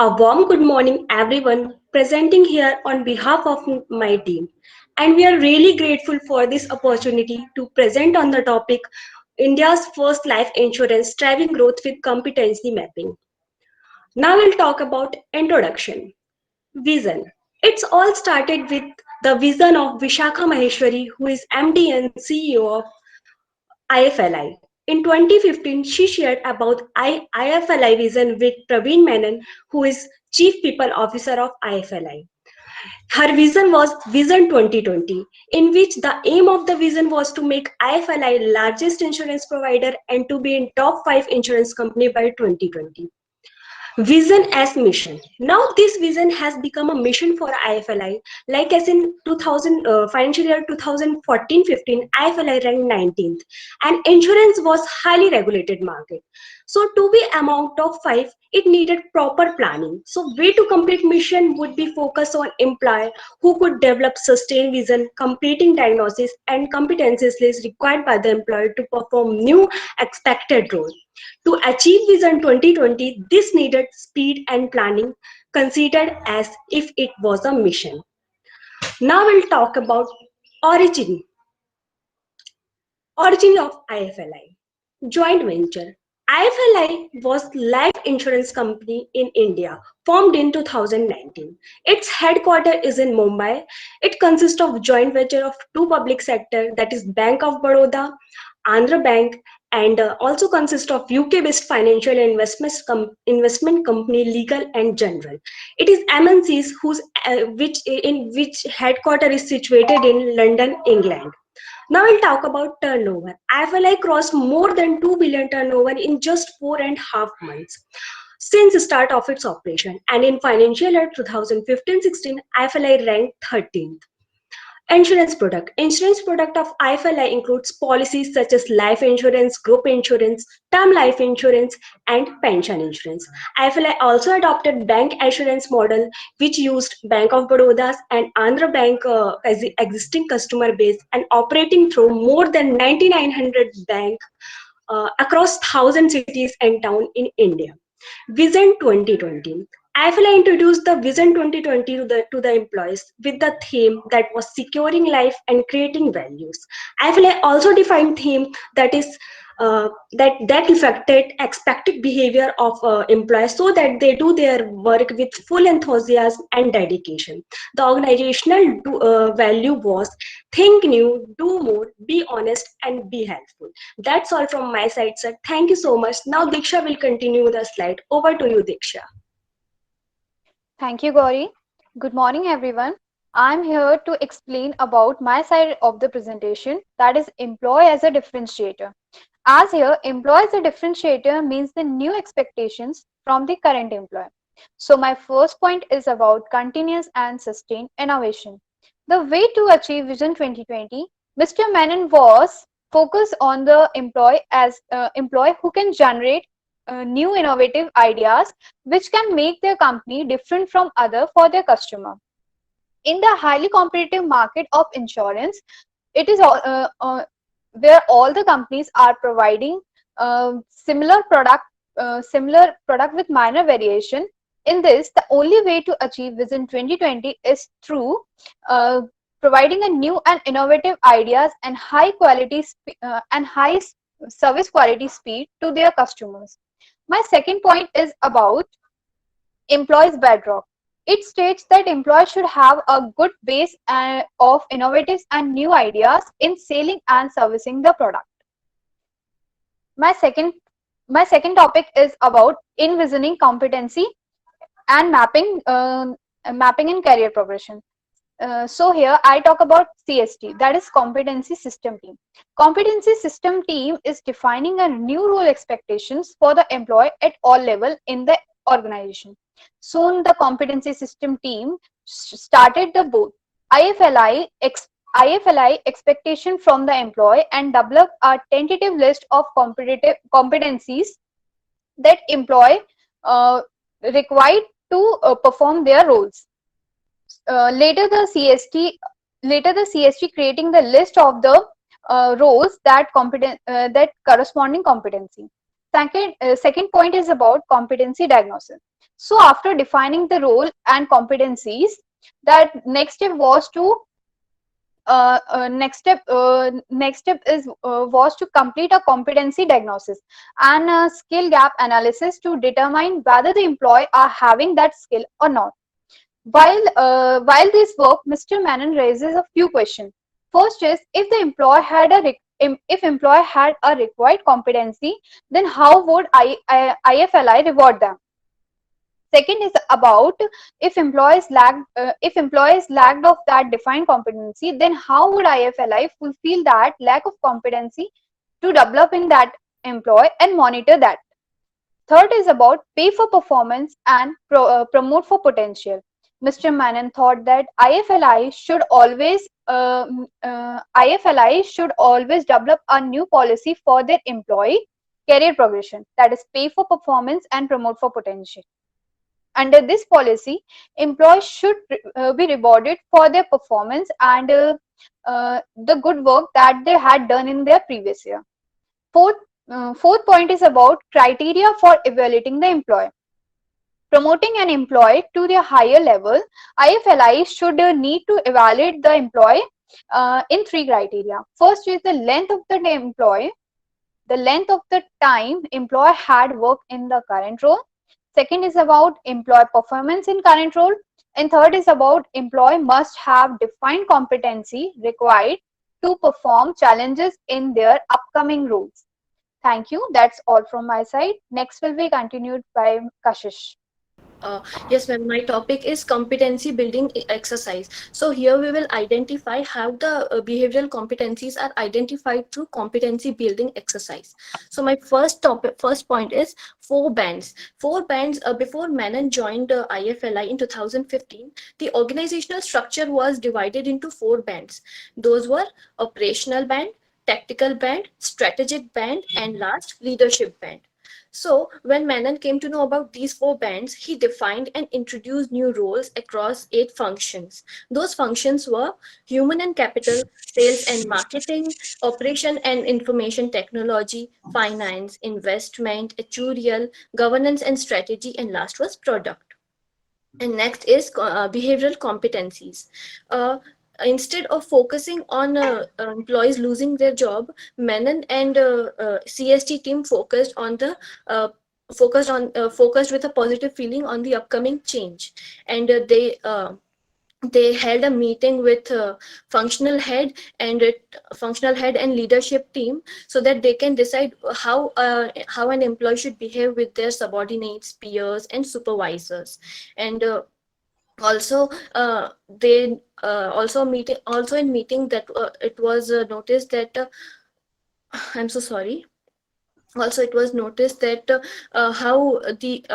A warm good morning, everyone, presenting here on behalf of my team. And we are really grateful for this opportunity to present on the topic India's first life insurance driving growth with competency mapping. Now we'll talk about introduction. Vision. It's all started with the vision of Vishakha Maheshwari, who is MD and CEO of IFLI. In 2015, she shared about IFLI vision with Praveen Menon, who is Chief People Officer of IFLI. Her vision was Vision 2020, in which the aim of the vision was to make IFLI largest insurance provider and to be in top 5 insurance company by 2020. Vision as mission. Now this vision has become a mission for IFLI. Like as in 2000 financial year 2014-15, IFLI ranked 19th, and insurance was highly regulated market. So to be among top five, it needed proper planning. So way to complete mission would be focus on employer who could develop sustained vision, completing diagnosis and competencies list required by the employer to perform new expected role. To achieve Vision 2020, this needed speed and planning, considered as if it was a mission. Now we'll talk about origin, origin of IFLI. Joint venture. IFLI was life insurance company in India, formed in 2019. Its headquarters is in Mumbai. It consists of joint venture of two public sector, that is Bank of Baroda, Andhra Bank, and also consists of UK-based financial investment company Legal and General. It is MNCs which headquarter is situated in London, England. Now we'll talk about turnover. IFLI crossed more than 2 billion turnover in just 4.5 months since the start of its operation. And in financial year 2015-16, IFLI ranked 13th. Insurance product. Insurance product of IFLI includes policies such as life insurance, group insurance, term life insurance, and pension insurance. IFLI also adopted bank assurance model, which used Bank of Baroda's and Andhra Bank as the existing customer base and operating through more than 9,900 bank across 1,000 cities and towns in India. Vision 2020. IFLI introduced the Vision 2020 to the employees with the theme that was securing life and creating values. IFLI also defined theme that is that affected expected behavior of employees so that they do their work with full enthusiasm and dedication. The organizational value was think new, do more, be honest, and be helpful. That's all from my side, sir. Thank you so much. Now Diksha will continue the slide. Over to you, Diksha. Thank you, Gauri. Good morning, everyone. I'm here to explain about my side of the presentation, that is employee as a differentiator. As here, employee as a differentiator means the new expectations from the current employer. So my first point is about continuous and sustained innovation. The way to achieve Vision 2020, Mr. Menon was focused on the employee as employee who can generate new innovative ideas which can make their company different from other for their customer. In the highly competitive market of insurance, it is where all the companies are providing similar product with minor variation. In this, the only way to achieve Vision 2020 is through uh, providing a new and innovative ideas and high quality and high service quality speed to their customers. My second point is about employees bedrock. It states that employees should have a good base of innovative and new ideas in selling and servicing the product. My second my second topic is about envisioning competency and mapping in career progression. So here I talk about CST, that is competency system team. Competency system team is defining a new role expectations for the employee at all level in the organization. Soon the competency system team started the both IFLI expectation from the employee and developed a tentative list of competitive competencies that employee uh, required to perform their roles. Later the CST creating the list of the roles that that corresponding competency. Second point is about competency diagnosis. So after defining the role and competencies, that next step was to next step is was to complete a competency diagnosis and a skill gap analysis to determine whether the employee are having that skill or not. While this work, Mr. Menon raises a few questions. First is, if the employee had if employee had a required competency, then how would IFLI reward them? Second is about, if employees lacked of that defined competency, then how would IFLI fulfill that lack of competency to develop in that employee and monitor that? Third is about pay for performance and promote for potential. Mr. Menon thought that IFLI should always develop a new policy for their employee career progression, that is pay for performance and promote for potential. Under this policy, employees should be rewarded for their performance and the good work that they had done in their previous year. Fourth point is about criteria for evaluating the employee. Promoting an employee to the higher level, IFLI should need to evaluate the employee in three criteria. First is the length of the employee, the length of the time employee had worked in the current role. Second is about employee performance in current role. And third is about employee must have defined competency required to perform challenges in their upcoming roles. Thank you. That's all from my side. Next will be continued by Kashish. Yes, ma'am. My topic is competency building exercise. So here we will identify how the behavioral competencies are identified through competency building exercise. So my first point is 4 bands. 4 bands. Before Menon joined IFLI in 2015, the organizational structure was divided into 4 bands. Those were operational band, tactical band, strategic band, and last leadership band. So when Menon came to know about these 4 bands, he defined and introduced new roles across 8 functions. Those functions were human and capital, sales and marketing, operation and information technology, finance, investment, actuarial, governance and strategy, and last was product. And next is behavioral competencies. Uh, Instead of focusing on employees losing their job, Menon and CST team focused with a positive feeling on the upcoming change, and they held a meeting with functional head and leadership team, so that they can decide how an employee should behave with their subordinates, peers, and supervisors. And also they also in meeting that it was noticed that I'm so sorry. Also, it was noticed that how the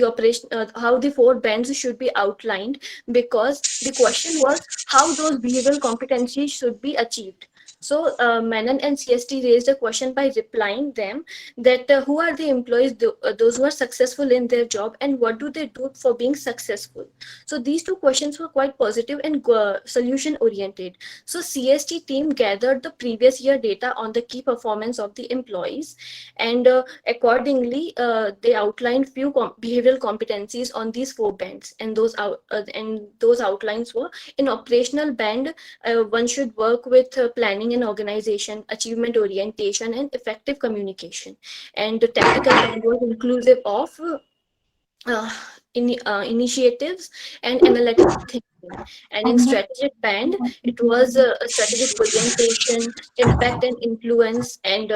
operation how the 4 bands should be outlined, because the question was how those behavioral competencies should be achieved. So Menon and CST raised a question by replying them that who are the employees, those who are successful in their job, and what do they do for being successful. So these 2 questions were quite positive and solution oriented. So CST team gathered the previous year data on the key performance of the employees, and accordingly they outlined few behavioral competencies on these 4 bands, and those outlines were: in operational band, one should work with planning and organization, achievement orientation, and effective communication. And the tactical band was inclusive of uh, initiatives and analytical thinking. And in strategic band, it was a strategic orientation, impact and influence, and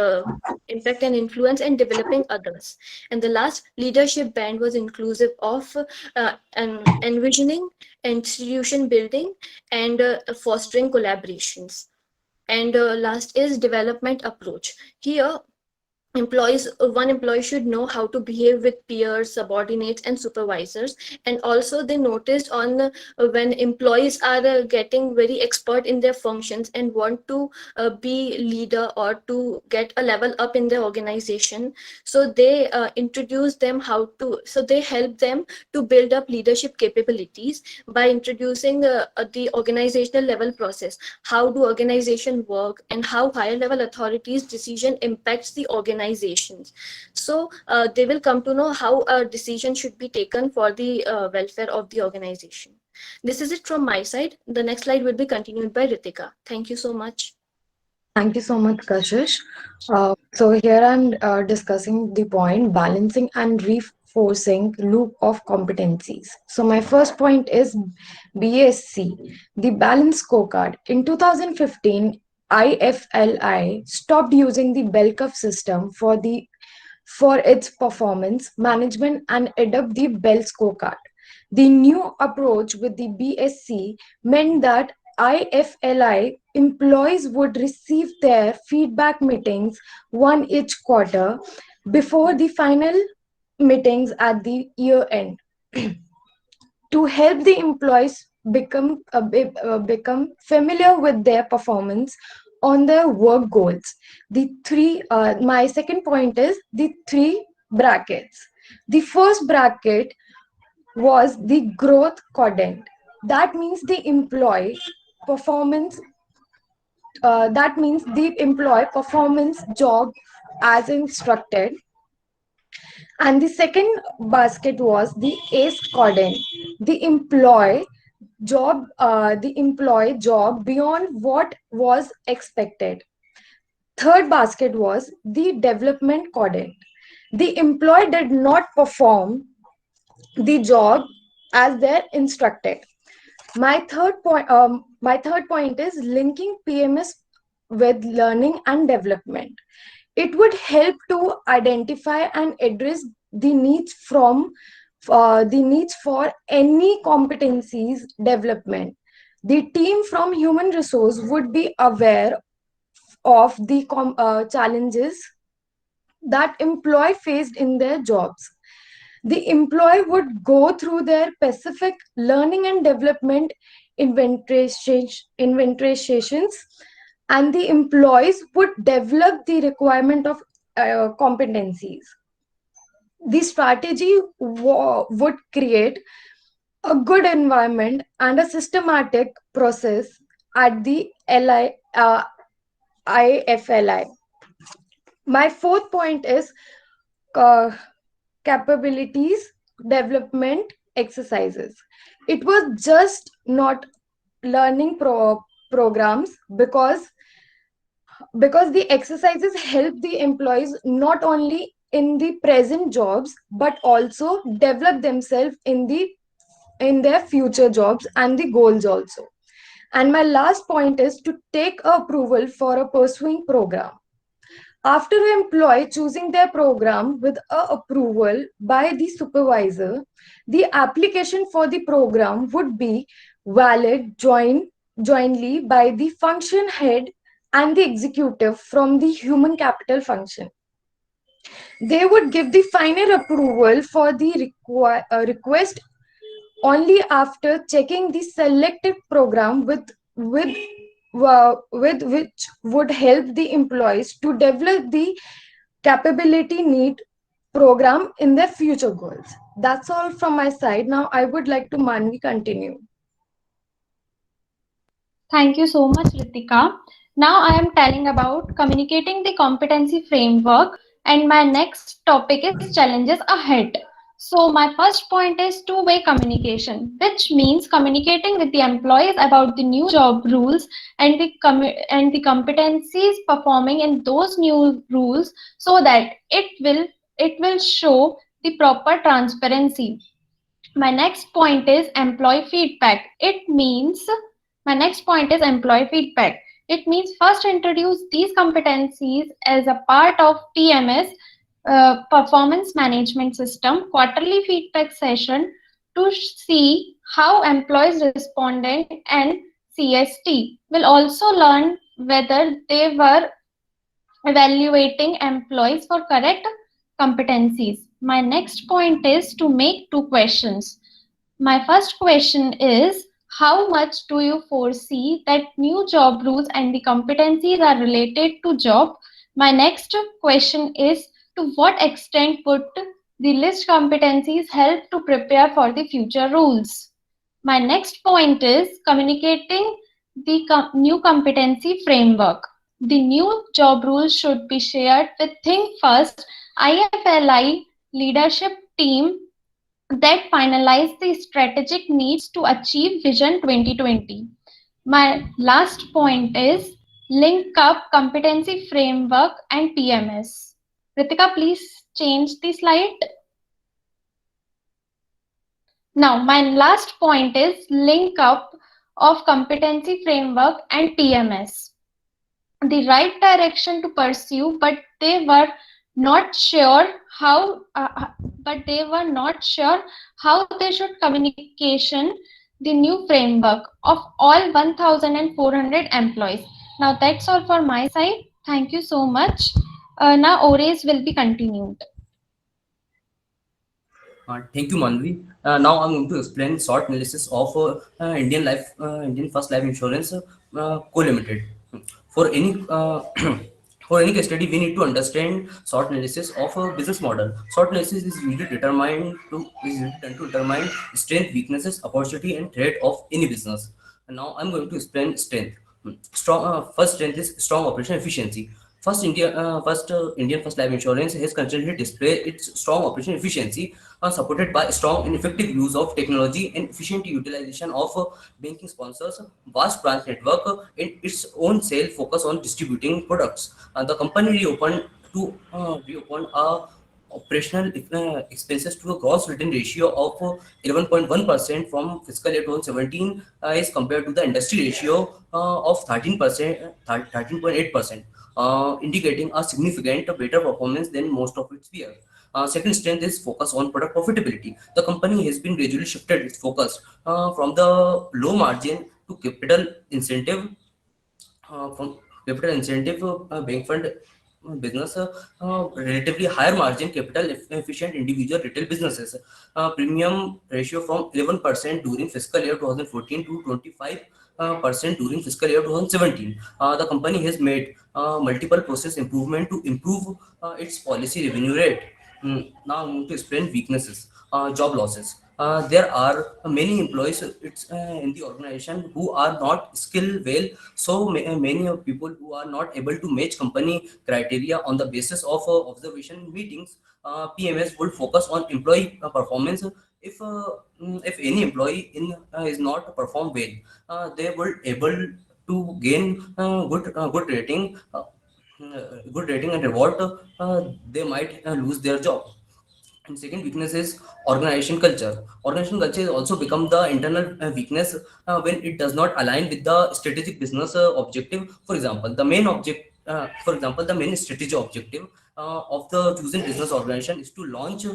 developing others. And the last leadership band was inclusive of envisioning, institution building, and fostering collaborations. And last is development approach. Here, one employee should know how to behave with peers, subordinates, and supervisors. And also they noticed on when employees are getting very expert in their functions and want to be leader or to get a level up in their organization, so they so they help them to build up leadership capabilities by introducing the organizational level process. How do organization work, and how higher level authorities decision impacts the organization organizations. So they will come to know how a decision should be taken for the welfare of the organization. This is it from my side. The next slide will be continued by Ritika. Thank you so much. Thank you so much, Kashish. So here I'm discussing the point balancing and reinforcing loop of competencies. So my first point is BSC, the balance scorecard. In 2015, IFLI stopped using the bell curve system for its performance management and adopt the Bell scorecard. The new approach with the BSC meant that IFLI employees would receive their feedback meetings one each quarter before the final meetings at the year end to help the employees become familiar with their performance on their work goals. My second point is the three brackets. The first bracket was the growth quadrant. That means the employee performance. That means the employee performance job as instructed, and the second basket was the ACE quadrant, the employee job beyond what was expected. Third basket was the development quadrant. The employee did not perform the job as they're instructed. My third point is linking PMS with learning and development. It would help to identify and address the needs for any competencies development. The team from human resource would be aware of the challenges that employee faced in their jobs. The employee would go through their specific learning and development inventorizations, and the employees would develop the requirement of competencies. The strategy would create a good environment and a systematic process at the IFLI. My fourth point is uh, capabilities development exercises. It was just not learning programs because the exercises help the employees not only in the present jobs but also develop themselves in their future jobs and the goals also. And my last point is to take approval for a pursuing program. After an employee choosing their program with a approval by the supervisor, the application for the program would be valid jointly by the function head and the executive from the human capital function. They would give the final approval for the request only after checking the selected program with which would help the employees to develop the capability need program in their future goals. That's all from my side. Now I would like to Manvi continue. Thank you so much, Ritika. Now I am telling about communicating the competency framework, and my next topic is challenges ahead. So my first point is two-way communication, which means communicating with the employees about the new job rules and the competencies performing in those new rules, so that it will show the proper transparency. My next point is employee feedback. My next point is employee feedback. It means first introduce these competencies as a part of PMS, performance management system, quarterly feedback session to see how employees responded, and CST will also learn whether they were evaluating employees for correct competencies. My next point is to make two questions. My first question is, how much do you foresee that new job rules and the competencies are related to job? My next question is, to what extent would the list competencies help to prepare for the future rules? My next point is communicating the new competency framework. The new job rules should be shared with Think First IFLI leadership team that finalize the strategic needs to achieve Vision 2020. My last point is link up competency framework and PMS. Ritika, please change the slide. Now, my last point is link up of competency framework and TMS. The right direction to pursue, but they were not sure how. They should communication the new framework of all 1,400 employees. Now that's all for my side. Thank you so much. Now Ores will be continued. Thank you, Manvi. Now I'm going to explain short analysis of Indian First Life Insurance Co Limited. For any for any case study, we need to understand short analysis of a business model. Short analysis is usually done to determine strength, weaknesses, opportunity, and threat of any business. And now I'm going to explain strength. First strength is strong operational efficiency. Indian First Life Insurance has continually displayed its strong operational efficiency, supported by strong and effective use of technology and efficient utilization of banking sponsors, vast branch network, and its own sale focus on distributing products. The company reopened a operational expenses to a gross return ratio of 11.1% from fiscal year 2017 as compared to the industry ratio of 13.8%, indicating a significant better performance than most of its peers. Second strength is focus on product profitability. The company has been gradually shifted its focus from the low margin to bank fund business, relatively higher margin capital efficient individual retail businesses. Premium ratio from 11% during fiscal year 2014 to 25% during fiscal year 2017. The company has made multiple process improvement to improve its policy revenue rate. Now I'm going to explain weaknesses, job losses. There are many employees in the organization who are not skilled well, so many of people who are not able to match company criteria on the basis of observation meetings. PMS will focus on employee performance. If any employee is not perform well, they will able to gain good rating and reward. They might lose their job. And second weakness is organization culture. Organization culture has also become the internal weakness when it does not align with the strategic business objective. The main strategic objective of the chosen business organization is to launch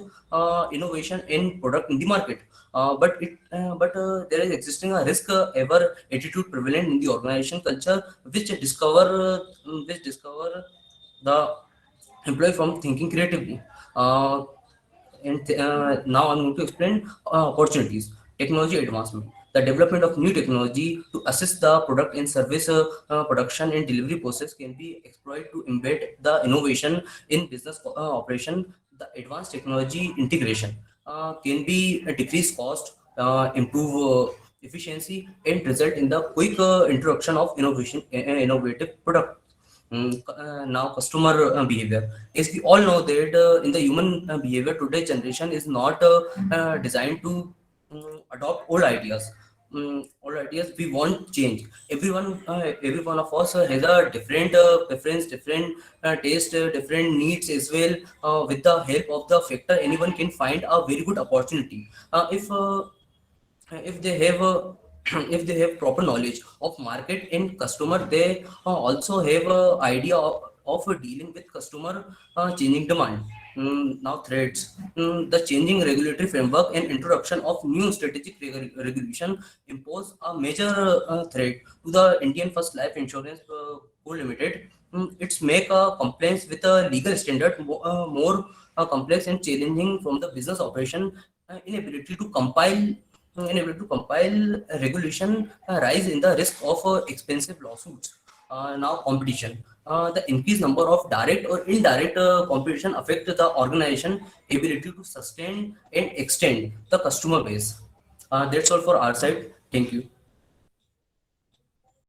innovation and product in the market. But there is existing a risk ever attitude prevalent in the organization culture, which discover the employee from thinking creatively. Now I'm going to explain opportunities. Technology advancement. The development of new technology to assist the product and service production and delivery process can be exploited to embed the innovation in business operation. The advanced technology integration can be a decrease cost, improve efficiency, and result in the quick introduction of innovative product. Now customer behavior. As we all know that in the human behavior today, generation is not designed to adopt old ideas. Old ideas, we want change. Every one of us has a different preference, different taste, different needs as well. With the help of the factor, anyone can find a very good opportunity if they have if they have proper knowledge of market and customer. They also have a idea of dealing with customer changing demand. Now threats. The changing regulatory framework and introduction of new strategic regulation impose a major threat to the Indian First Life Insurance Co Limited. It's make a compliance with a legal standard more complex and challenging from the business operation. Inability to compile regulation rise in the risk of expensive lawsuits. Now competition. The increased number of direct or indirect competition affect the organization ability to sustain and extend the customer base. That's all for our side. Thank you.